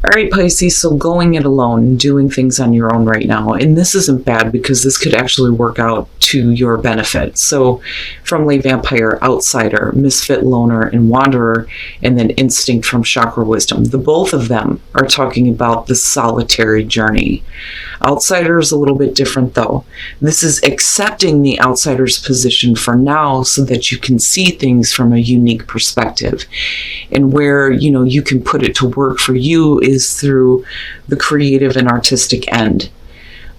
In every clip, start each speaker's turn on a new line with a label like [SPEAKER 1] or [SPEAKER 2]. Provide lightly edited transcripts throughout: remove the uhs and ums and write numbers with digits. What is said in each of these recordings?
[SPEAKER 1] All right, Pisces, so going it alone, doing things on your own right now, and this isn't bad because this could actually work out to your benefit. So from Lay Vampire, Outsider, Misfit, Loner, and Wanderer, and then Instinct from Chakra Wisdom. The both of them are talking about the solitary journey. Outsider is a little bit different though. This is accepting the outsider's position for now so that you can see things from a unique perspective. And where, you can put it to work for you is through the creative and artistic end.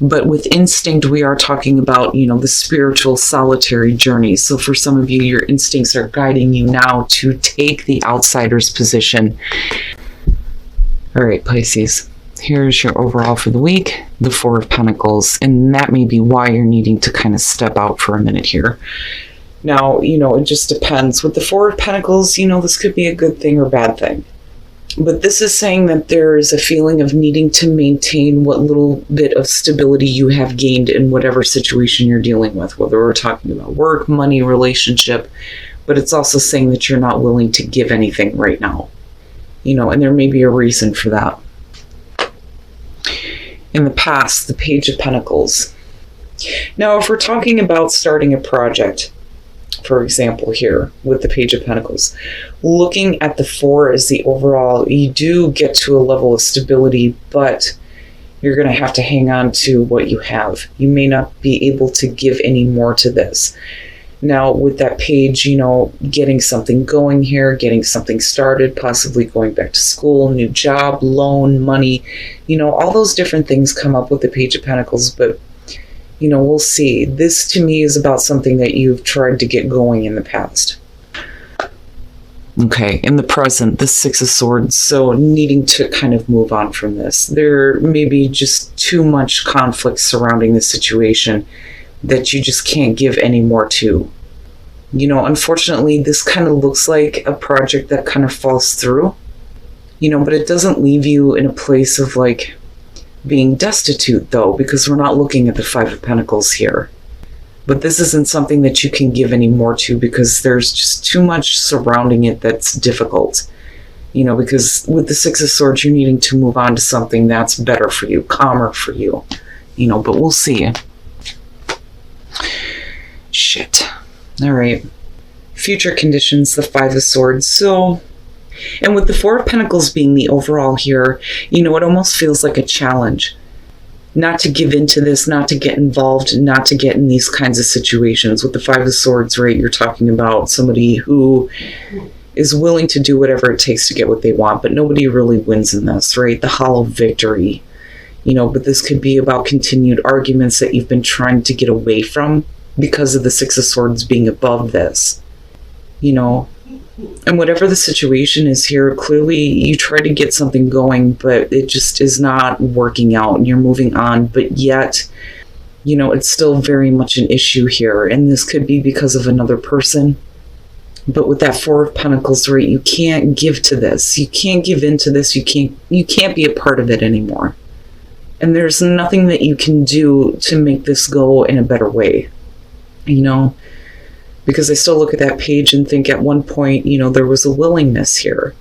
[SPEAKER 1] But with Instinct, we are talking about, the spiritual solitary journey. So for some of you, your instincts are guiding you now to take the outsider's position. All right, Pisces. Here's your overall for the week, the Four of Pentacles, and that may be why you're needing to kind of step out for a minute here. Now, it just depends. With the Four of Pentacles, this could be a good thing or bad thing. But this is saying that there is a feeling of needing to maintain what little bit of stability you have gained in whatever situation you're dealing with, whether we're talking about work, money, relationship, but it's also saying that you're not willing to give anything right now. And there may be a reason for that. In the past, the Page of Pentacles. Now, if we're talking about starting a project, for example, here with the Page of Pentacles, looking at the Four as the overall, you do get to a level of stability, but you're going to have to hang on to what you have. You may not be able to give any more to this. Now, with that page, getting something going here, getting something started, possibly going back to school, new job, loan, money, all those different things come up with the Page of Pentacles, but we'll see. This to me is about something that you've tried to get going in the past. Okay, in the present, the Six of Swords, so needing to kind of move on from this. There may be just too much conflict surrounding the situation that you just can't give any more to. Unfortunately, this kind of looks like a project that kind of falls through, but it doesn't leave you in a place of being destitute though, because we're not looking at the Five of Pentacles here. But this isn't something that you can give any more to because there's just too much surrounding it that's difficult. Because with the Six of Swords, you're needing to move on to something that's better for you, calmer for you, but we'll see. Shit. All right. Future conditions, the Five of Swords. So, and with the Four of Pentacles being the overall here, it almost feels like a challenge. Not to give into this, not to get involved, not to get in these kinds of situations. With the Five of Swords, right, you're talking about somebody who is willing to do whatever it takes to get what they want, but nobody really wins in this, right? The hollow victory. But this could be about continued arguments that you've been trying to get away from because of the Six of Swords being above this. And whatever the situation is here, clearly you try to get something going, but it just is not working out and you're moving on. But yet, it's still very much an issue here. And this could be because of another person. But with that Four of Pentacles, right, you can't give to this. You can't give into this. You can't be a part of it anymore. And there's nothing that you can do to make this go in a better way. Because I still look at that page and think at one point, there was a willingness here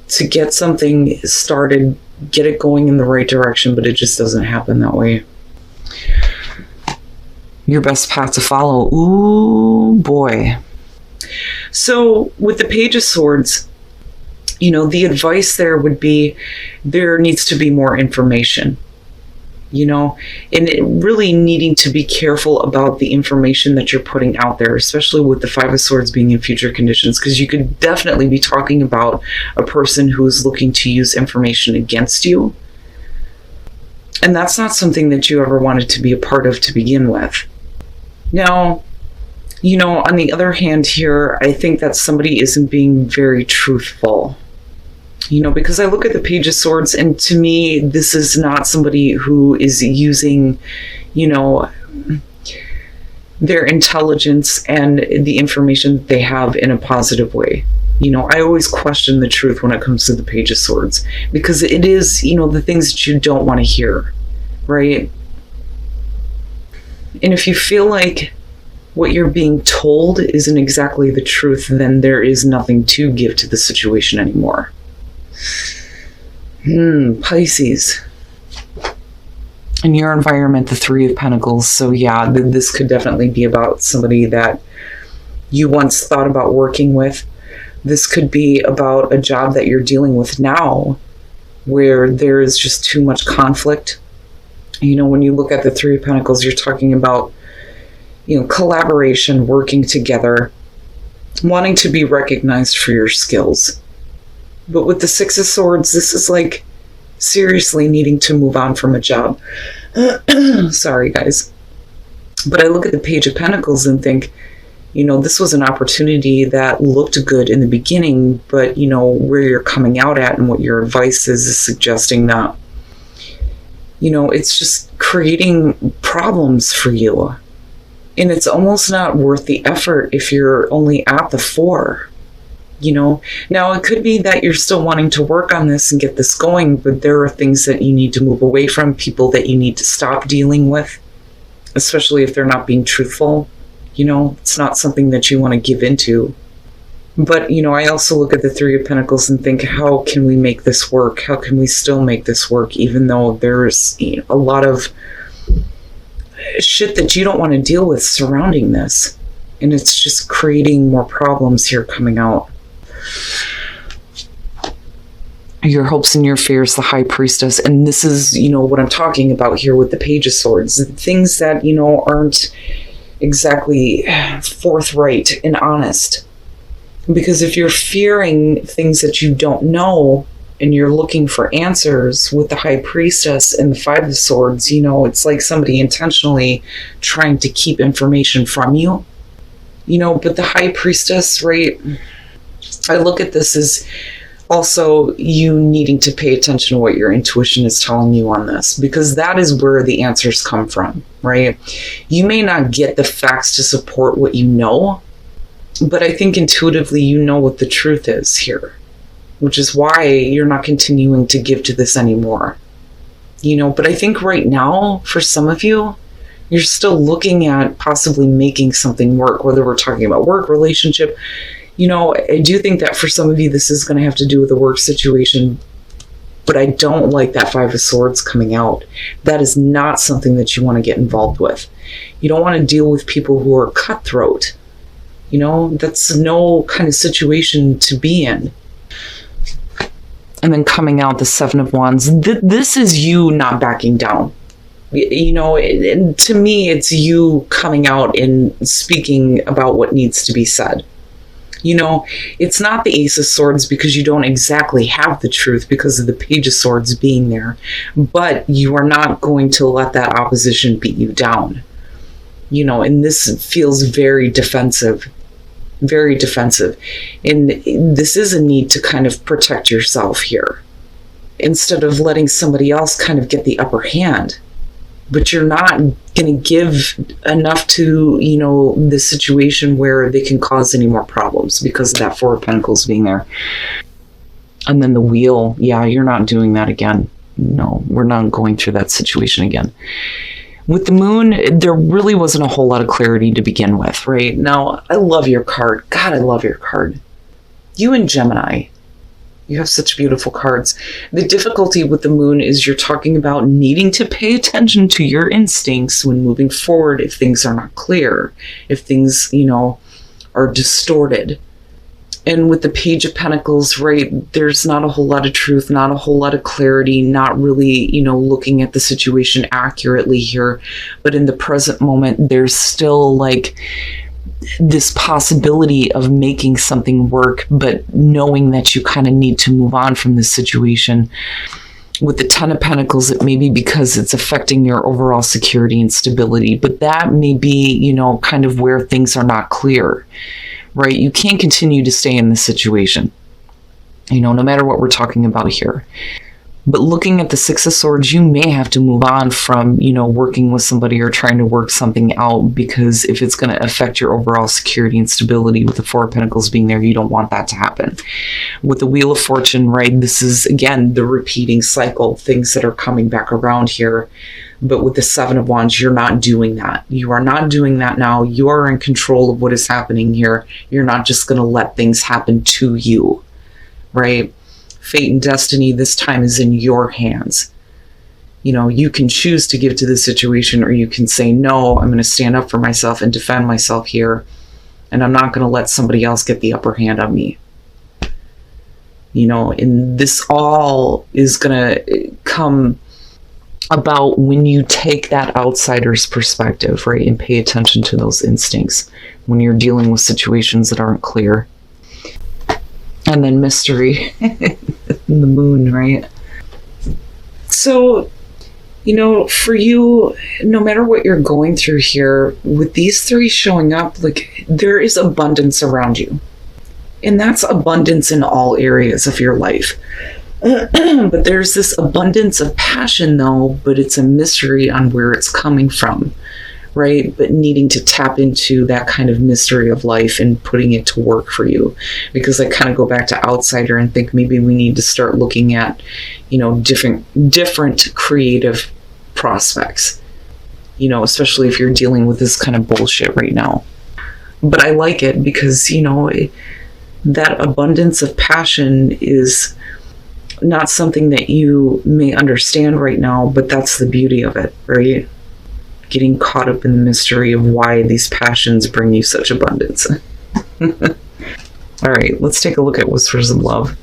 [SPEAKER 1] to get something started, get it going in the right direction, but it just doesn't happen that way. Your best path to follow. Ooh, boy. So with the Page of Swords, the advice there would be there needs to be more information. And really needing to be careful about the information that you're putting out there, especially with the Five of Swords being in future conditions, because you could definitely be talking about a person who's looking to use information against you. And that's not something that you ever wanted to be a part of to begin with. Now, on the other hand here, I think that somebody isn't being very truthful. Because I look at the Page of Swords, and to me, this is not somebody who is using, their intelligence and the information that they have in a positive way. I always question the truth when it comes to the Page of Swords, because it is, the things that you don't want to hear, right? And if you feel like what you're being told isn't exactly the truth, then there is nothing to give to the situation anymore. Pisces. In your environment, the Three of Pentacles. So yeah, this could definitely be about somebody that you once thought about working with. This could be about a job that you're dealing with now where there is just too much conflict. When you look at the Three of Pentacles, you're talking about, collaboration, working together, wanting to be recognized for your skills. But with the Six of Swords, this is like seriously needing to move on from a job. Sorry, guys. But I look at the Page of Pentacles and think, this was an opportunity that looked good in the beginning, but, where you're coming out at and what your advice is suggesting that, it's just creating problems for you. And it's almost not worth the effort if you're only at the 4. Now it could be that you're still wanting to work on this and get this going, but there are things that you need to move away from, people that you need to stop dealing with, especially if they're not being truthful. It's not something that you want to give into. But, I also look at the Three of Pentacles and think, how can we make this work? How can we still make this work, even though there's a lot of shit that you don't want to deal with surrounding this? And it's just creating more problems here coming out. Your hopes and your fears, the High Priestess. And this is, what I'm talking about here with the Page of Swords. Things that, aren't exactly forthright and honest. Because if you're fearing things that you don't know and you're looking for answers with the High Priestess and the Five of Swords, it's like somebody intentionally trying to keep information from you. But the High Priestess, right, I look at this as also you needing to pay attention to what your intuition is telling you on this, because that is where the answers come from, right? You may not get the facts to support what you know, but I think intuitively you know what the truth is here, which is why you're not continuing to give to this anymore. But I think right now, for some of you, you're still looking at possibly making something work, whether we're talking about work, relationship. I do think that for some of you, this is going to have to do with a work situation, but I don't like that Five of Swords coming out. That is not something that you want to get involved with. You don't want to deal with people who are cutthroat. That's no kind of situation to be in. And then coming out the Seven of Wands. This is you not backing down. To me, it's you coming out and speaking about what needs to be said. It's not the Ace of Swords because you don't exactly have the truth because of the Page of Swords being there, but you are not going to let that opposition beat you down. And this feels very defensive. Very defensive. And this is a need to kind of protect yourself here instead of letting somebody else kind of get the upper hand. But you're not going to give enough to, the situation where they can cause any more problems because of that Four of Pentacles being there. And then the Wheel. Yeah, you're not doing that again. No, we're not going through that situation again. With the Moon, there really wasn't a whole lot of clarity to begin with, right? Now, I love your card. God, I love your card. You and Gemini, you have such beautiful cards. The difficulty with the Moon is you're talking about needing to pay attention to your instincts when moving forward if things are not clear, if things, are distorted. And with the Page of Pentacles, right, there's not a whole lot of truth, not a whole lot of clarity, not really, looking at the situation accurately here. But in the present moment, there's still like this possibility of making something work, but knowing that you kind of need to move on from this situation. With the Ten of Pentacles, it may be because it's affecting your overall security and stability, but that may be, kind of where things are not clear. Right? You can't continue to stay in this situation, no matter what we're talking about here. But looking at the Six of Swords, you may have to move on from, working with somebody or trying to work something out, because if it's going to affect your overall security and stability, with the Four of Pentacles being there, you don't want that to happen. With the Wheel of Fortune, right, this is, again, the repeating cycle, things that are coming back around here. But with the Seven of Wands, you're not doing that. You are not doing that now. You are in control of what is happening here. You're not just going to let things happen to you, right? Fate and destiny this time is in your hands. You know, you can choose to give to the situation, or you can say, no, I'm going to stand up for myself and defend myself here, and I'm not going to let somebody else get the upper hand on me. You know, and this all is going to come about when you take that outsider's perspective, right, and pay attention to those instincts when you're dealing with situations that aren't clear. And then mystery, the moon, right? So, you know, for you, no matter what you're going through here, with these three showing up, like, there is abundance around you. And that's abundance in all areas of your life. But there's this abundance of passion, though, but it's a mystery on where it's coming from, right? But needing to tap into that kind of mystery of life and putting it to work for you. Because I kind of go back to outsider and think maybe we need to start looking at, you know, different creative prospects, you know, especially if you're dealing with this kind of bullshit right now. But I like it because, you know, that abundance of passion is not something that you may understand right now, but that's the beauty of it, right? Getting caught up in the mystery of why these passions bring you such abundance. All right, let's take a look at Whispers of Love.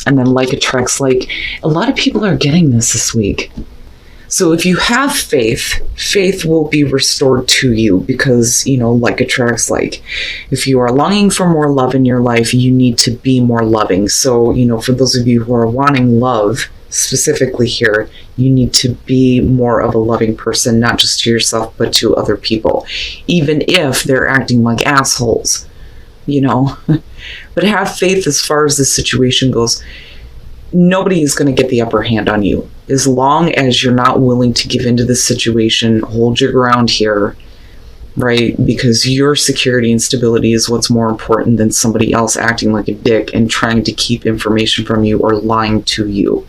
[SPEAKER 1] And then like attracts like. A lot of people are getting this week. So if you have faith, faith will be restored to you because, you know, like attracts like. If you are longing for more love in your life, you need to be more loving. So, you know, for those of you who are wanting love, specifically here, you need to be more of a loving person, not just to yourself, but to other people, even if they're acting like assholes, you know. But have faith as far as this situation goes. Nobody is going to get the upper hand on you. As long as you're not willing to give into this situation, hold your ground here, right? Because your security and stability is what's more important than somebody else acting like a dick and trying to keep information from you or lying to you.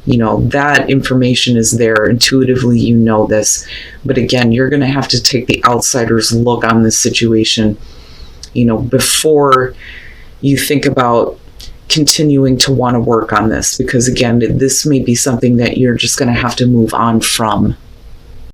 [SPEAKER 1] You know, that information is there. Intuitively, you know this. But again, you're going to have to take the outsider's look on this situation, you know, before you think about continuing to want to work on this, because again, this may be something that you're just going to have to move on from.